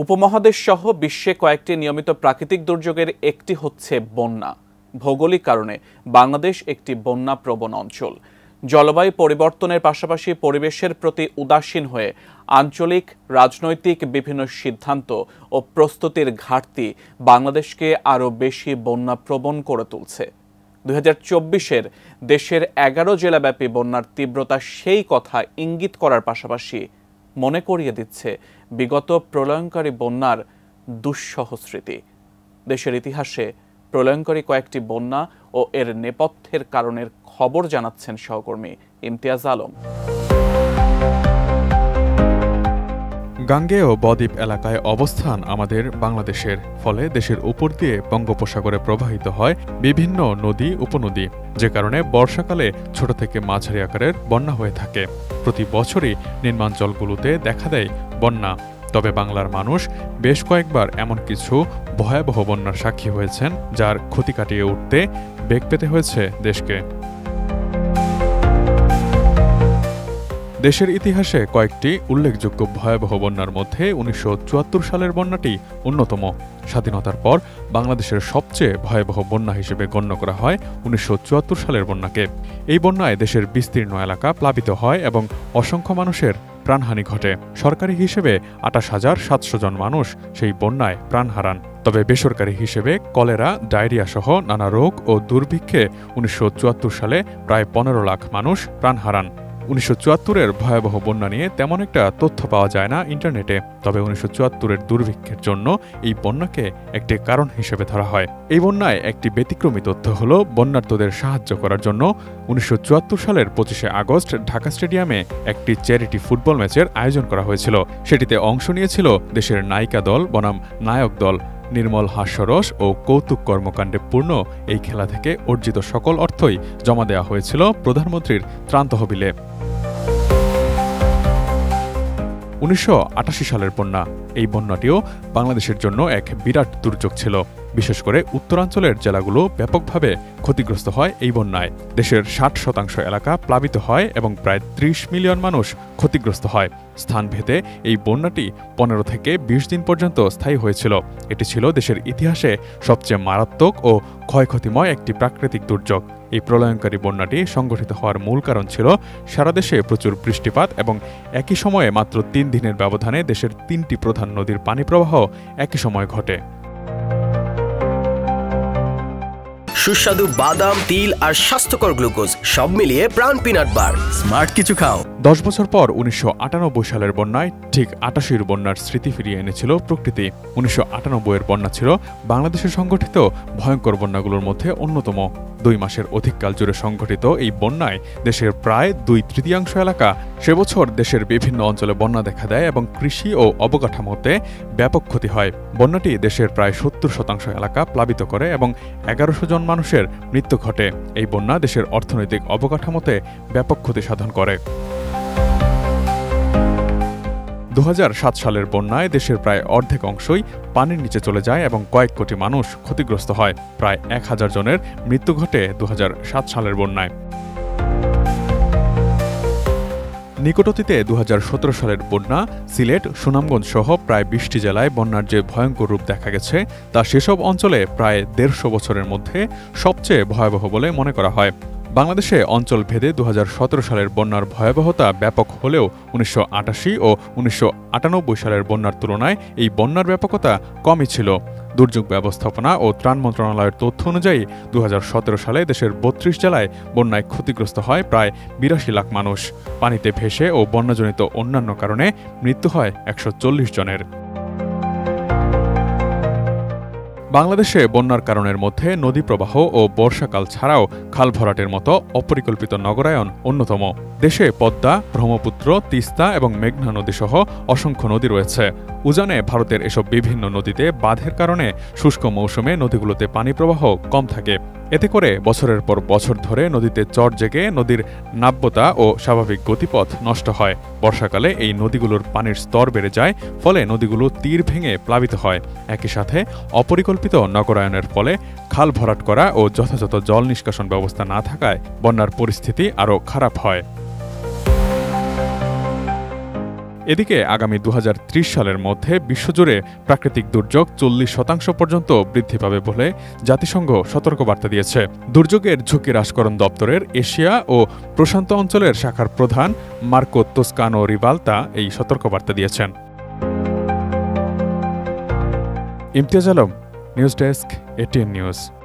উপমহাদেশসহ বিশ্বে কয়েকটি নিয়মিত প্রাকৃতিক দুর্যোগের একটি হচ্ছে বন্যা। ভৌগোলিক কারণে বাংলাদেশ একটি বন্যাপ্রবণ অঞ্চল। জলবায়ু পরিবর্তনের পাশাপাশি পরিবেশের প্রতি উদাসীন হয়ে আঞ্চলিক রাজনৈতিক বিভিন্ন সিদ্ধান্ত ও প্রস্তুতির ঘাটতি বাংলাদেশকে আরও বেশি বন্যাপ্রবণ করে তুলছে। 2024-এর দেশের 11 জেলাব্যাপী বন্যার তীব্রতা সেই কথা ইঙ্গিত করার পাশাপাশি মনে করিয়ে দিচ্ছে বিগত প্রলয়ঙ্কারী বন্যার দুঃসহ স্মৃতি। দেশের ইতিহাসে প্রলয়ঙ্কারী কয়েকটি বন্যা ও এর নেপথ্যের কারণের খবর জানাচ্ছেন সহকর্মী ইমতিয়াজ আলম। গাঙ্গেয় বদ্বীপ এলাকায় অবস্থান আমাদের বাংলাদেশের, ফলে দেশের উপর দিয়ে বঙ্গোপসাগরে প্রবাহিত হয় বিভিন্ন নদী উপনদী, যে কারণে বর্ষাকালে ছোট থেকে মাঝারি আকারের বন্যা হয়ে থাকে। প্রতি বছরই নিম্নাঞ্চলগুলোতে দেখা দেয় বন্যা। তবে বাংলার মানুষ বেশ কয়েকবার এমন কিছু ভয়াবহ বন্যার সাক্ষী হয়েছেন, যার ক্ষতি কাটিয়ে উঠতে বেগ পেতে হয়েছে দেশকে। দেশের ইতিহাসে কয়েকটি উল্লেখযোগ্য ভয়াবহ বন্যার মধ্যে 1974 সালের বন্যাটি অন্যতম। স্বাধীনতার পর বাংলাদেশের সবচেয়ে ভয়াবহ বন্যা হিসেবে গণ্য করা হয় 1974 সালের বন্যাকে। এই বন্যায় দেশের বিস্তীর্ণ এলাকা প্লাবিত হয় এবং অসংখ্য মানুষের প্রাণহানি ঘটে। সরকারি হিসেবে 28,700 জন মানুষ সেই বন্যায় প্রাণ হারান। তবে বেসরকারি হিসেবে কলেরা, ডায়রিয়া সহ নানা রোগ ও দুর্ভিক্ষে 1974 সালে প্রায় 15 লাখ মানুষ প্রাণ হারান। 1974-এর ভয়াবহ বন্যা নিয়ে তেমন একটা তথ্য পাওয়া যায় না ইন্টারনেটে। তবে 1974-এর দুর্ভিক্ষের জন্য এই বন্যাকে একটি কারণ হিসেবে ধরা হয়। এই বন্যায় একটি ব্যতিক্রমী তথ্য হল, বন্যার্তদের সাহায্য করার জন্য 1974 সালের 25শে আগস্ট ঢাকা স্টেডিয়ামে একটি চ্যারিটি ফুটবল ম্যাচের আয়োজন করা হয়েছিল। সেটিতে অংশ নিয়েছিল দেশের নায়িকা দল বনাম নায়ক দল। নির্মল হাস্যরস ও কৌতুক কর্মকাণ্ডে পূর্ণ এই খেলা থেকে অর্জিত সকল অর্থই জমা দেওয়া হয়েছিল প্রধানমন্ত্রীর ত্রাণ তহবিলে। 1988 সালের বন্যা, এই বন্যাটিও বাংলাদেশের জন্য এক বিরাট দুর্যোগ ছিল। বিশেষ করে উত্তরাঞ্চলের জেলাগুলো ব্যাপকভাবে ক্ষতিগ্রস্ত হয় এই বন্যায়। দেশের 60% এলাকা প্লাবিত হয় এবং প্রায় 30 মিলিয়ন মানুষ ক্ষতিগ্রস্ত হয়। স্থানভেদে এই বন্যাটি 15 থেকে 20 দিন পর্যন্ত স্থায়ী হয়েছিল। এটি ছিল দেশের ইতিহাসে সবচেয়ে মারাত্মক ও ক্ষয়ক্ষতিময় একটি প্রাকৃতিক দুর্যোগ। এই প্রলয়ঙ্কারী বন্যাটি সংঘটিত হওয়ার মূল কারণ ছিল সারা দেশে প্রচুর বৃষ্টিপাত এবং একই সময়ে মাত্র 3 দিনের ব্যবধানে দেশের 3টি প্রধান নদীর পানি প্রবাহ একই সময় ঘটে। সুস্বাদু বাদাম, তিল আর স্বাস্থ্যকর গ্লুকোজ সব মিলিয়ে প্রাণ পিনাট বার। স্মার্ট কিছু খাও। 10 বছর পর 1998 সালের বন্যায় ঠিক 88-র বন্যার স্মৃতি ফিরিয়ে এনেছিল প্রকৃতি। 1998-এর বন্যা ছিল বাংলাদেশে সংঘটিত ভয়ঙ্কর বন্যাগুলোর মধ্যে অন্যতম। 2 মাসের অধিককাল জুড়ে সংঘটিত এই বন্যায় দেশের প্রায় 2/3 এলাকা। সে বছর দেশের বিভিন্ন অঞ্চলে বন্যা দেখা দেয় এবং কৃষি ও অবকাঠামোতে ব্যাপক ক্ষতি হয়। বন্যাটি দেশের প্রায় 70% এলাকা প্লাবিত করে এবং 1100 জন মানুষের মৃত্যু ঘটে। এই বন্যা দেশের অর্থনৈতিক অবকাঠামোতে ব্যাপক ক্ষতি সাধন করে। 2007 সালের বন্যায় দেশের প্রায় অর্ধেক অংশই পানির নিচে চলে যায় এবং কয়েক কোটি মানুষ ক্ষতিগ্রস্ত হয়। প্রায় 1000 জনের মৃত্যু ঘটে 2007 সালের বন্যায়। নিকট অতীতে 2017 সালের বন্যা সিলেট, সুনামগঞ্জ সহ প্রায় 20টি জেলায় বন্যার যে ভয়ঙ্কর রূপ দেখা গেছে, তা সেসব অঞ্চলে প্রায় 150 বছরের মধ্যে সবচেয়ে ভয়াবহ বলে মনে করা হয়। বাংলাদেশে অঞ্চল ভেদে 2017 সালের বন্যার ভয়াবহতা ব্যাপক হলেও 1988 ও 1998 সালের বন্যার তুলনায় এই বন্যার ব্যাপকতা কমই ছিল। দুর্যোগ ব্যবস্থাপনা ও ত্রাণ মন্ত্রণালয়ের তথ্য অনুযায়ী 2017 সালে দেশের 32 জেলায় বন্যায় ক্ষতিগ্রস্ত হয় প্রায় 82 লাখ মানুষ। পানিতে ভেসে ও বন্যাজনিত অন্যান্য কারণে মৃত্যু হয় 140 জনের। বাংলাদেশে বন্যার কারণের মধ্যে নদী প্রবাহ ও বর্ষাকাল ছাড়াও খাল ভরাটের মতো অপরিকল্পিত নগরায়ন অন্যতম। দেশে পদ্মা, ব্রহ্মপুত্র, তিস্তা এবং মেঘনা নদী সহ অসংখ্য নদী রয়েছে। উজানে ভারতের এসব বিভিন্ন নদীতে বাঁধের কারণে শুষ্ক মৌসুমে নদীগুলোতে পানি প্রবাহ কম থাকে। এতে করে বছরের পর বছর ধরে নদীতে চর জেগে নদীর নাব্যতা ও স্বাভাবিক গতিপথ নষ্ট হয়। বর্ষাকালে এই নদীগুলোর পানির স্তর বেড়ে যায়, ফলে নদীগুলো তীর ভেঙে প্লাবিত হয়। একই সাথে অপরিকল্পিত নগরায়নের ফলে খাল ভরাট করা ও যথাযথ জল নিষ্কাশন ব্যবস্থা না থাকায় বন্যার পরিস্থিতি আরও খারাপ হয়। এদিকে আগামী 2030 সালের মধ্যে বিশ্বজুড়ে প্রাকৃতিক দুর্যোগ 40% পর্যন্ত বৃদ্ধি পাবে বলে জাতিসংঘ সতর্কবার্তা দিয়েছে। দুর্যোগের ঝুঁকি হ্রাসকরণ দপ্তরের এশিয়া ও প্রশান্ত অঞ্চলের শাখার প্রধান মার্কো তোস্কানো রিভালতা এই সতর্কবার্তা দিয়েছেন। Imtiaz Alam, news desk, ATN news.